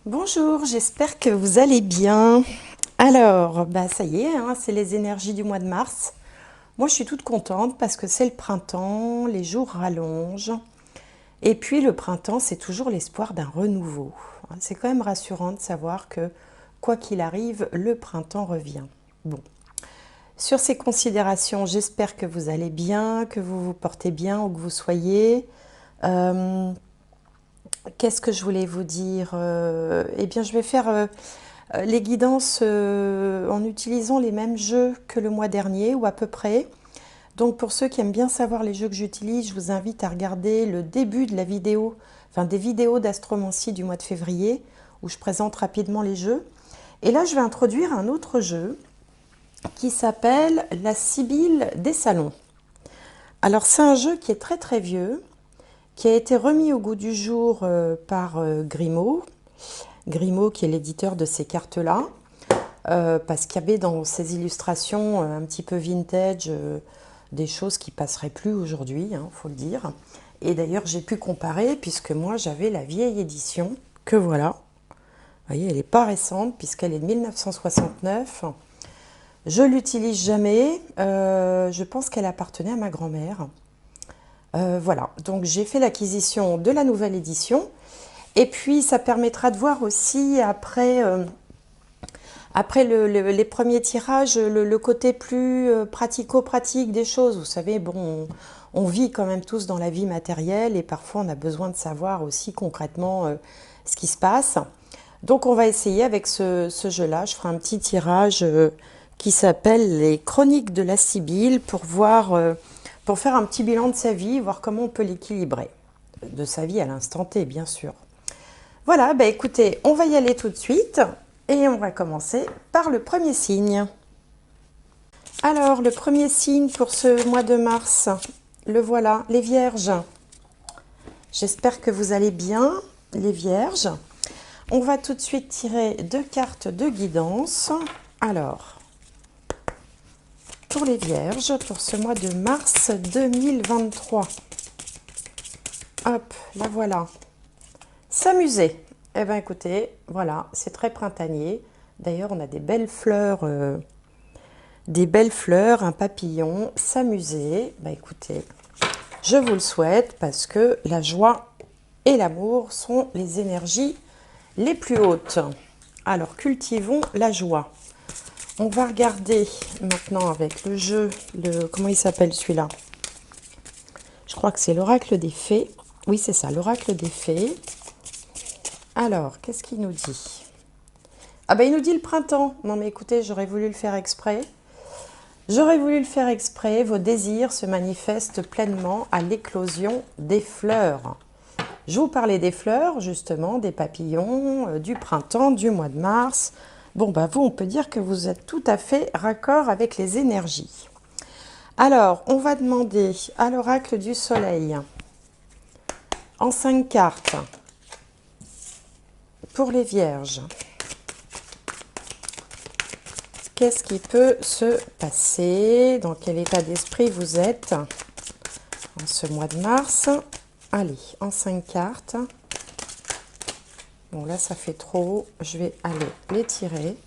Bonjour, j'espère que vous allez bien. Alors, ça y est, hein, c'est les énergies du mois de mars. Moi, je suis toute contente parce que c'est le printemps, les jours rallongent. Et puis, le printemps, c'est toujours l'espoir d'un renouveau. C'est quand même rassurant de savoir que, quoi qu'il arrive, le printemps revient. Bon, sur ces considérations, j'espère que vous allez bien, que vous vous portez bien où que vous soyez. Euh, Qu'est-ce que je voulais vous dire? Eh bien, je vais faire les guidances en utilisant les mêmes jeux que le mois dernier, ou à peu près. Donc, pour ceux qui aiment bien savoir les jeux que j'utilise, je vous invite à regarder le début de la vidéo, enfin des vidéos d'astromancie du mois de février, où je présente rapidement les jeux. Et là, je vais introduire un autre jeu qui s'appelle la Sibylle des salons. Alors, c'est un jeu qui est très très vieux, qui a été remis au goût du jour par Grimaud. Grimaud qui est l'éditeur de ces cartes-là, parce qu'il y avait dans ces illustrations un petit peu vintage des choses qui passeraient plus aujourd'hui, hein, faut le dire. Et d'ailleurs j'ai pu comparer puisque moi j'avais la vieille édition, que voilà. Vous voyez, elle n'est pas récente puisqu'elle est de 1969. Je l'utilise jamais, je pense qu'elle appartenait à ma grand-mère. Voilà, donc j'ai fait l'acquisition de la nouvelle édition. Et puis, ça permettra de voir aussi, après les premiers tirages, le côté plus pratico-pratique des choses. Vous savez, bon, on vit quand même tous dans la vie matérielle et parfois on a besoin de savoir aussi concrètement ce qui se passe. Donc, on va essayer avec ce jeu-là. Je ferai un petit tirage qui s'appelle les Chroniques de la Sibylle pour voir, pour faire un petit bilan de sa vie, voir comment on peut l'équilibrer. De sa vie à l'instant T, bien sûr. Voilà, écoutez, on va y aller tout de suite et on va commencer par le premier signe. Alors, le premier signe pour ce mois de mars, le voilà, les Vierges. J'espère que vous allez bien, les Vierges. On va tout de suite tirer deux cartes de guidance. Alors, pour les Vierges, pour ce mois de mars 2023. Hop, la voilà. S'amuser. Eh bien, écoutez, voilà, c'est très printanier. D'ailleurs, on a des belles fleurs, un papillon. S'amuser. Écoutez, je vous le souhaite parce que la joie et l'amour sont les énergies les plus hautes. Alors, cultivons la joie. On va regarder maintenant avec le jeu, comment il s'appelle celui-là? Je crois que c'est l'oracle des fées. Oui, c'est ça, l'oracle des fées. Alors, qu'est-ce qu'il nous dit? Ah il nous dit le printemps. Non mais écoutez, j'aurais voulu le faire exprès. J'aurais voulu le faire exprès. Vos désirs se manifestent pleinement à l'éclosion des fleurs. Je vous parlais des fleurs, justement, des papillons, du printemps, du mois de mars. Bon, vous, on peut dire que vous êtes tout à fait raccord avec les énergies. Alors, on va demander à l'oracle du soleil, en 5 cartes, pour les vierges. Qu'est-ce qui peut se passer? Dans quel état d'esprit vous êtes en ce mois de mars? Allez, en 5 cartes. Bon, là, ça fait trop. Je vais aller les tirer.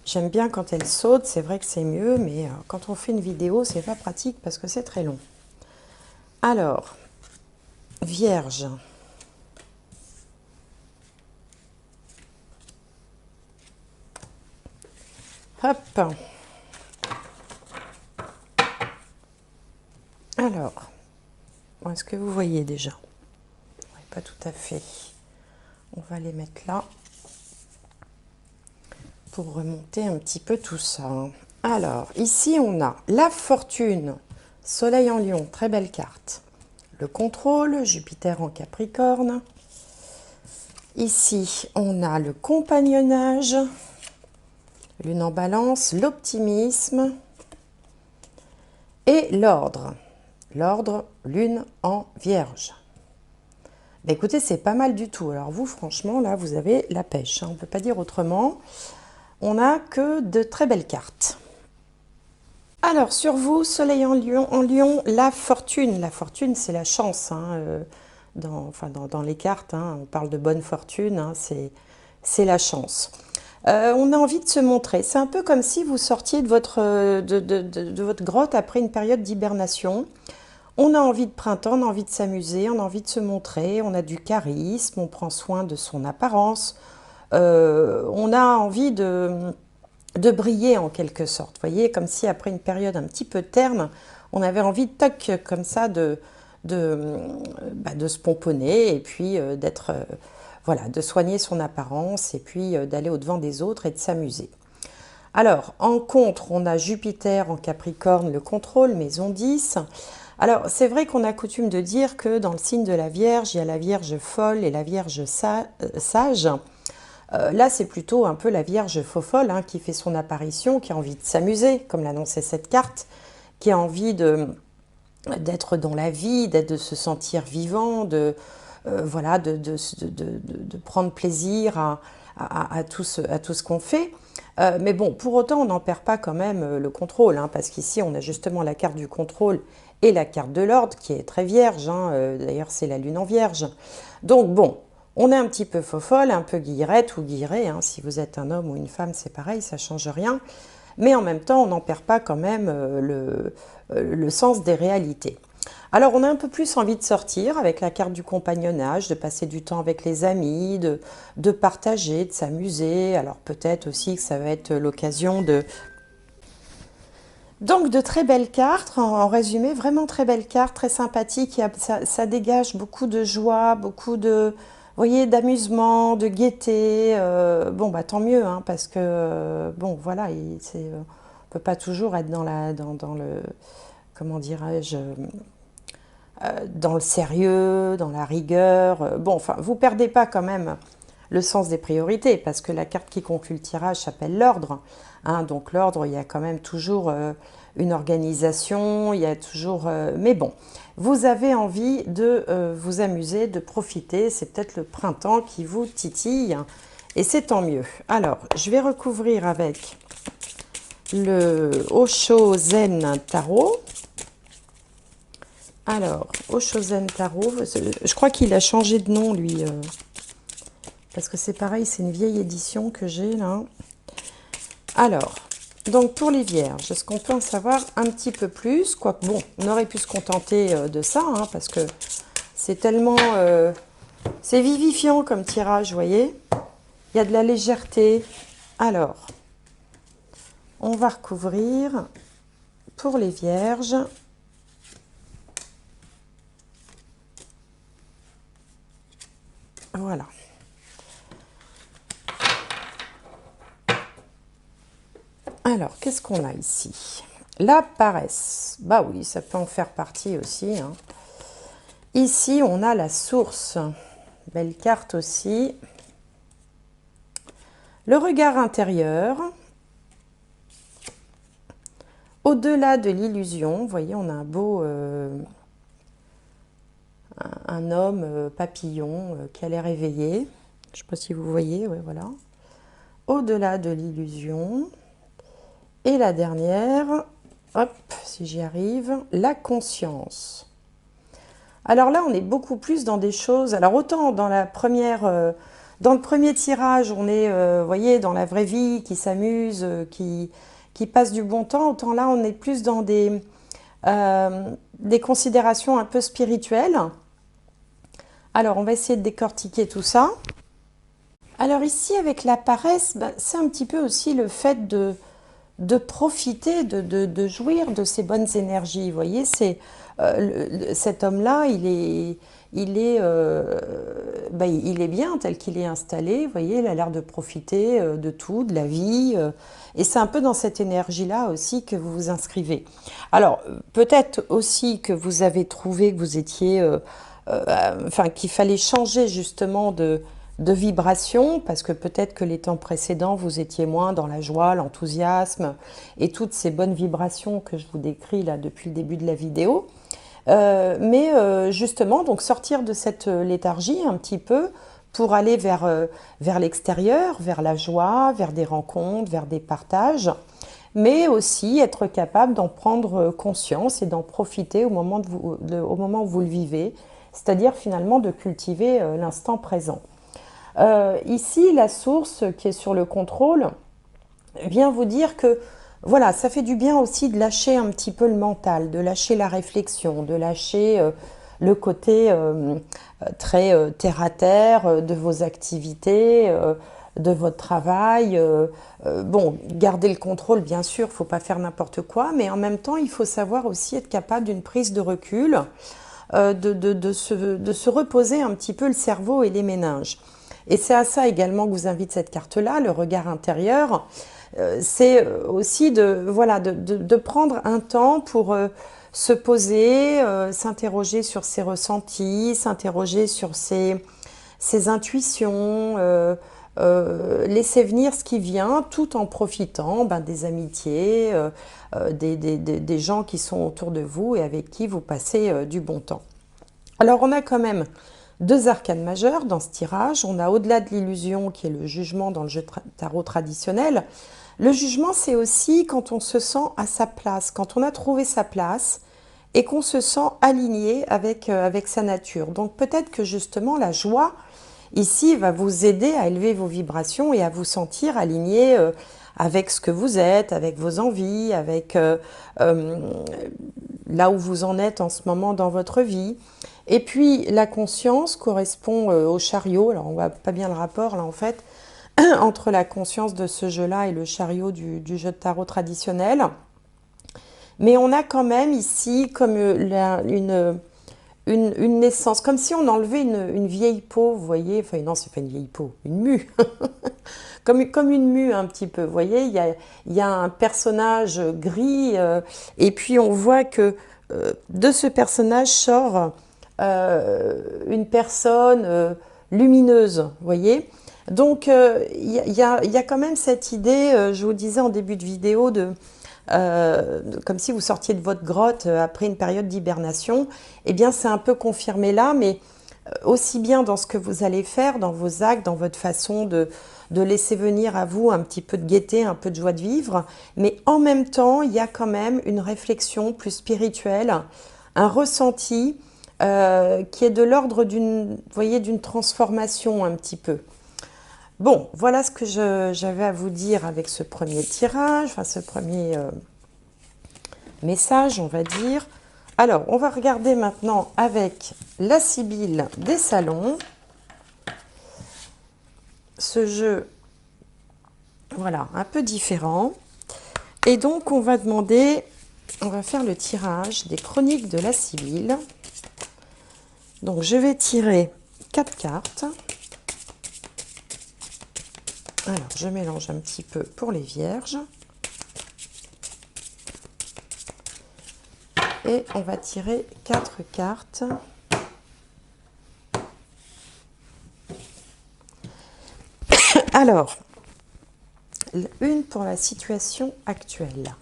J'aime bien quand elles sautent. C'est vrai que c'est mieux, mais quand on fait une vidéo, c'est pas pratique parce que c'est très long. Alors, Vierge. Hop. Alors, est-ce que vous voyez déjà? Oui, pas tout à fait. On va les mettre là pour remonter un petit peu tout ça. Alors, ici, on a la fortune, soleil en lion, très belle carte. Le contrôle, Jupiter en Capricorne. Ici, on a le compagnonnage, lune en balance, l'optimisme et l'ordre. L'ordre, lune en vierge. Écoutez, c'est pas mal du tout. Alors vous, franchement, là, vous avez la pêche. On ne peut pas dire autrement. On n'a que de très belles cartes. Alors, sur vous, soleil en lion, la fortune. La fortune, c'est la chance. Dans les cartes, on parle de bonne fortune. C'est c'est la chance. On a envie de se montrer. C'est un peu comme si vous sortiez de votre grotte après une période d'hibernation. On a envie de printemps, on a envie de s'amuser, on a envie de se montrer, on a du charisme, on prend soin de son apparence, on a envie de briller en quelque sorte. Vous voyez, comme si après une période un petit peu terne, on avait envie, toc, comme ça, de se pomponner et puis d'être, voilà, de soigner son apparence et puis d'aller au-devant des autres et de s'amuser. Alors, en contre, on a Jupiter en Capricorne, le contrôle, maison 10. Alors, c'est vrai qu'on a coutume de dire que dans le signe de la Vierge, il y a la Vierge folle et la Vierge sage. Là, c'est plutôt un peu la Vierge faux-folle hein, qui fait son apparition, qui a envie de s'amuser, comme l'annonçait cette carte, qui a envie d'être dans la vie, de se sentir vivant, voilà, de prendre plaisir à tout ce qu'on fait. Mais bon, pour autant, on n'en perd pas quand même le contrôle, hein, parce qu'ici, on a justement la carte du contrôle et la carte de l'ordre, qui est très vierge. Hein, d'ailleurs, c'est la lune en vierge. Donc bon, on est un petit peu faux-folle, un peu guillerette ou guillerée. Hein, si vous êtes un homme ou une femme, c'est pareil, ça ne change rien. Mais en même temps, on n'en perd pas quand même le sens des réalités. Alors, on a un peu plus envie de sortir avec la carte du compagnonnage, de passer du temps avec les amis, de partager, de s'amuser. Alors, peut-être aussi que ça va être l'occasion de... Donc, de très belles cartes, en résumé, vraiment très belles cartes, très sympathiques. Ça dégage beaucoup de joie, beaucoup de... Vous voyez, d'amusement, de gaieté. Bon, bah tant mieux, hein, parce que, bon, voilà, on ne peut pas toujours être dans le... Comment dirais-je dans le sérieux, dans la rigueur. Bon, enfin, vous ne perdez pas quand même le sens des priorités, parce que la carte qui conclut le tirage s'appelle l'ordre. Hein, donc l'ordre, il y a quand même toujours une organisation, il y a toujours... mais bon, vous avez envie de vous amuser, de profiter. C'est peut-être le printemps qui vous titille, et c'est tant mieux. Alors, je vais recouvrir avec le Osho Zen Tarot. Alors, Osho Zen Tarot, je crois qu'il a changé de nom, lui, parce que c'est pareil, c'est une vieille édition que j'ai, là. Alors, donc pour les vierges, est-ce qu'on peut en savoir un petit peu plus? Quoique, bon, on aurait pu se contenter de ça, hein, parce que c'est tellement... c'est vivifiant comme tirage, vous voyez. Il y a de la légèreté. Alors, on va recouvrir pour les vierges... Voilà. Alors, qu'est-ce qu'on a ici? La paresse. Bah oui, ça peut en faire partie aussi. Hein. Ici, on a la source. Belle carte aussi. Le regard intérieur. Au-delà de l'illusion. Vous voyez, on a un beau... un homme papillon qui a l'air éveillé. Je ne sais pas si vous voyez, ouais, voilà. Au-delà de l'illusion. Et la dernière, hop, si j'y arrive, la conscience. Alors là, on est beaucoup plus dans des choses... Alors autant dans la première... dans le premier tirage, on est, vous voyez, dans la vraie vie, qui s'amuse, qui passe du bon temps. Autant là, on est plus dans des considérations un peu spirituelles. Alors, on va essayer de décortiquer tout ça. Alors ici, avec la paresse, ben, c'est un petit peu aussi le fait de profiter, de jouir de ces bonnes énergies. Vous voyez, c'est cet homme-là, il est bien tel qu'il est installé. Vous voyez, il a l'air de profiter de tout, de la vie. Et c'est un peu dans cette énergie-là aussi que vous vous inscrivez. Alors, peut-être aussi que vous avez trouvé que vous étiez... enfin, qu'il fallait changer justement de vibration, parce que peut-être que les temps précédents, vous étiez moins dans la joie, l'enthousiasme et toutes ces bonnes vibrations que je vous décris là depuis le début de la vidéo. Mais justement, donc sortir de cette léthargie un petit peu pour aller vers l'extérieur, vers la joie, vers des rencontres, vers des partages, mais aussi être capable d'en prendre conscience et d'en profiter au moment où vous le vivez, c'est-à-dire finalement de cultiver l'instant présent. Ici, la source qui est sur le contrôle vient vous dire que voilà, ça fait du bien aussi de lâcher un petit peu le mental, de lâcher la réflexion, de lâcher le côté très terre à terre de vos activités, de votre travail. Bon, garder le contrôle, bien sûr, il ne faut pas faire n'importe quoi, mais en même temps, il faut savoir aussi être capable d'une prise de recul, de se reposer un petit peu le cerveau et les méninges. Et c'est à ça également que vous invite cette carte-là, le regard intérieur. C'est aussi voilà, de prendre un temps pour se poser, s'interroger sur ses ressentis, s'interroger sur ses intuitions, laisser venir ce qui vient tout en profitant des amitiés, des gens qui sont autour de vous et avec qui vous passez du bon temps. Alors on a quand même deux arcanes majeures dans ce tirage. On a au-delà de l'illusion qui est le jugement dans le jeu tarot traditionnel. Le jugement, c'est aussi quand on se sent à sa place, quand on a trouvé sa place et qu'on se sent aligné avec sa nature. Donc peut-être que justement la joie ici va vous aider à élever vos vibrations et à vous sentir aligné avec ce que vous êtes, avec vos envies, avec là où vous en êtes en ce moment dans votre vie. Et puis la conscience correspond au chariot. Alors on voit pas bien le rapport là en fait entre la conscience de ce jeu-là et le chariot du jeu de tarot traditionnel. Mais on a quand même ici comme une naissance, comme si on enlevait une vieille peau, vous voyez, enfin non, c'est pas une vieille peau, une mue, comme une mue un petit peu, vous voyez, il y a un personnage gris, et puis on voit que de ce personnage sort une personne lumineuse, vous voyez. Donc il y a quand même cette idée, je vous disais en début de vidéo, comme si vous sortiez de votre grotte après une période d'hibernation. Eh bien c'est un peu confirmé là, mais aussi bien dans ce que vous allez faire, dans vos actes, dans votre façon de laisser venir à vous un petit peu de gaieté, un peu de joie de vivre, mais en même temps il y a quand même une réflexion plus spirituelle, un ressenti qui est de l'ordre d'une, voyez, d'une transformation un petit peu. Bon, voilà ce que j'avais à vous dire avec ce premier tirage, enfin ce premier message, on va dire. Alors, on va regarder maintenant avec la Sibylle des salons. Ce jeu, voilà, un peu différent. Et donc, on va faire le tirage des chroniques de la Sibylle. Donc, je vais tirer 4 cartes. Alors, je mélange un petit peu pour les vierges. Et on va tirer 4 cartes. Alors, une pour la situation actuelle.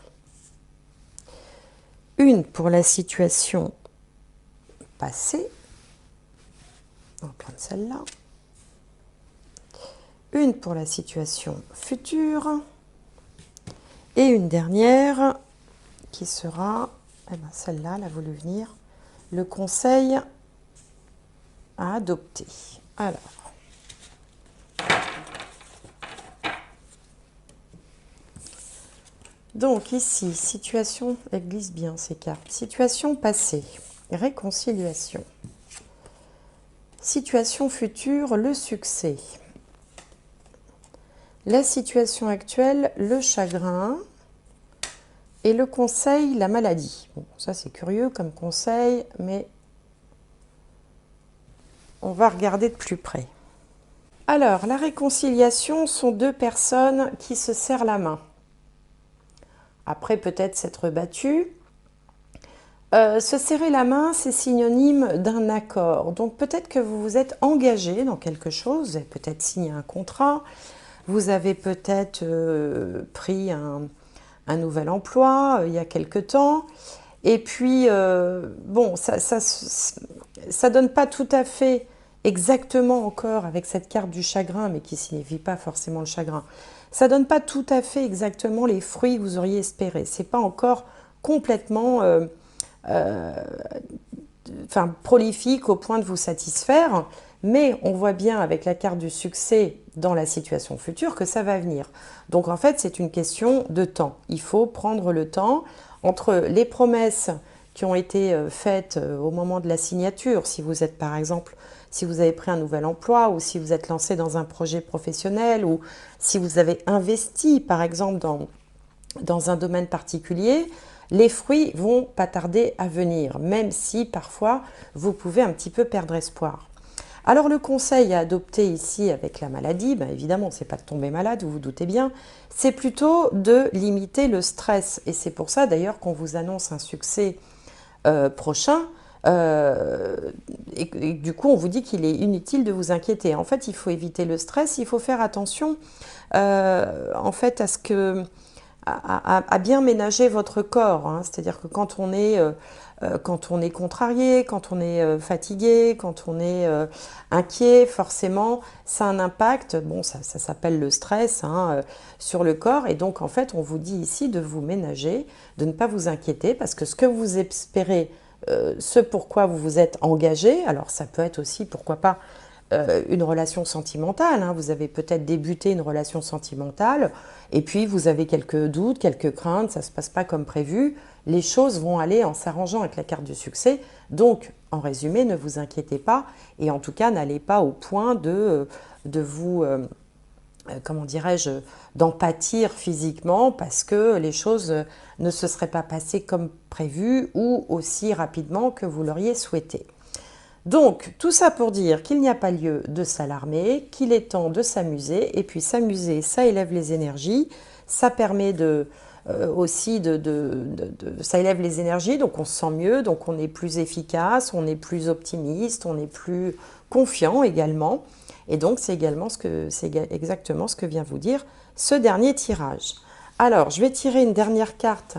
Une pour la situation passée. On va prendre celle-là. Une pour la situation future et une dernière qui sera, eh ben celle-là, elle a voulu venir, le conseil à adopter. Alors, donc ici, situation, elle glisse bien ces cartes, situation passée, réconciliation, situation future, le succès. La situation actuelle, le chagrin, et le conseil, la maladie. Bon, ça c'est curieux comme conseil, mais on va regarder de plus près. Alors, la réconciliation sont deux personnes qui se serrent la main. Après peut-être s'être battues. Se serrer la main, c'est synonyme d'un accord. Donc peut-être que vous vous êtes engagé dans quelque chose, vous avez peut-être signé un contrat, vous avez peut-être pris un nouvel emploi il y a quelque temps. Et puis, bon, ça donne pas tout à fait exactement encore avec cette carte du chagrin, mais qui ne signifie pas forcément le chagrin. Ça donne pas tout à fait exactement les fruits que vous auriez espérés. C'est pas encore complètement prolifique au point de vous satisfaire, Mais on voit bien avec la carte du succès dans la situation future que ça va venir. Donc en fait, c'est une question de temps. Il faut prendre le temps entre les promesses qui ont été faites au moment de la signature, si vous êtes par exemple, si vous avez pris un nouvel emploi ou si vous êtes lancé dans un projet professionnel ou si vous avez investi par exemple dans un domaine particulier, les fruits vont pas tarder à venir, même si parfois vous pouvez un petit peu perdre espoir. Alors le conseil à adopter ici avec la maladie, ben évidemment, c'est pas de tomber malade, vous vous doutez bien, c'est plutôt de limiter le stress. Et c'est pour ça d'ailleurs qu'on vous annonce un succès prochain. Et du coup, on vous dit qu'il est inutile de vous inquiéter. En fait, il faut éviter le stress, il faut faire attention en fait à ce que à bien ménager votre corps. Hein. C'est-à-dire que quand on est contrarié, quand on est fatigué, quand on est inquiet, forcément, ça a un impact, bon, ça s'appelle le stress, hein, sur le corps. Et donc, en fait, on vous dit ici de vous ménager, de ne pas vous inquiéter, parce que ce que vous espérez, ce pourquoi vous vous êtes engagé, alors ça peut être aussi, pourquoi pas, une relation sentimentale. Hein. Vous avez peut-être débuté une relation sentimentale et puis vous avez quelques doutes, quelques craintes, ça ne se passe pas comme prévu. Les choses vont aller en s'arrangeant avec la carte du succès. Donc, en résumé, ne vous inquiétez pas et en tout cas, n'allez pas au point de vous, comment dirais-je, d'en pâtir physiquement parce que les choses ne se seraient pas passées comme prévu ou aussi rapidement que vous l'auriez souhaité. Donc, tout ça pour dire qu'il n'y a pas lieu de s'alarmer, qu'il est temps de s'amuser, et puis s'amuser, ça élève les énergies, ça permet aussi ça élève les énergies, donc on se sent mieux, donc on est plus efficace, on est plus optimiste, on est plus confiant également, et donc c'est exactement ce que vient vous dire ce dernier tirage. Alors, je vais tirer une dernière carte.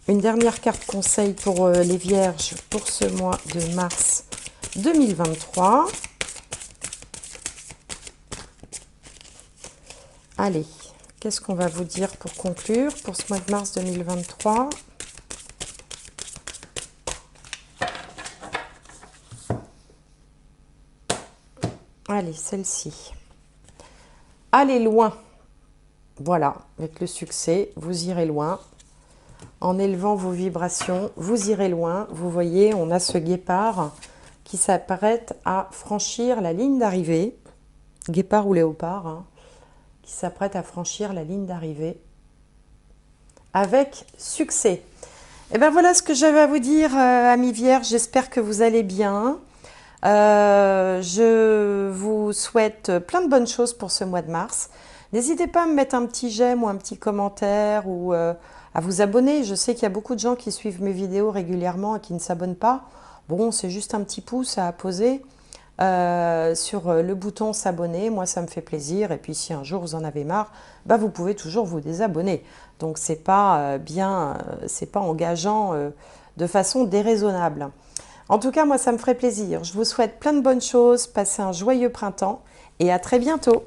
Une dernière carte conseil pour les Vierges pour ce mois de mars 2023. Allez, qu'est-ce qu'on va vous dire pour conclure pour ce mois de mars 2023 ? Allez, celle-ci. Allez loin. Voilà, avec le succès, vous irez loin. En élevant vos vibrations, vous irez loin. Vous voyez, on a ce guépard qui s'apprête à franchir la ligne d'arrivée. Guépard ou léopard, hein, qui s'apprête à franchir la ligne d'arrivée avec succès. Et bien voilà ce que j'avais à vous dire, amis Vierges. J'espère que vous allez bien. Je vous souhaite plein de bonnes choses pour ce mois de mars. N'hésitez pas à me mettre un petit j'aime ou un petit commentaire ou à vous abonner. Je sais qu'il y a beaucoup de gens qui suivent mes vidéos régulièrement et qui ne s'abonnent pas. Bon, c'est juste un petit pouce à poser sur le bouton s'abonner. Moi, ça me fait plaisir. Et puis, si un jour vous en avez marre, bah, vous pouvez toujours vous désabonner. Donc, c'est pas c'est pas engageant de façon déraisonnable. En tout cas, moi, ça me ferait plaisir. Je vous souhaite plein de bonnes choses. Passez un joyeux printemps et à très bientôt.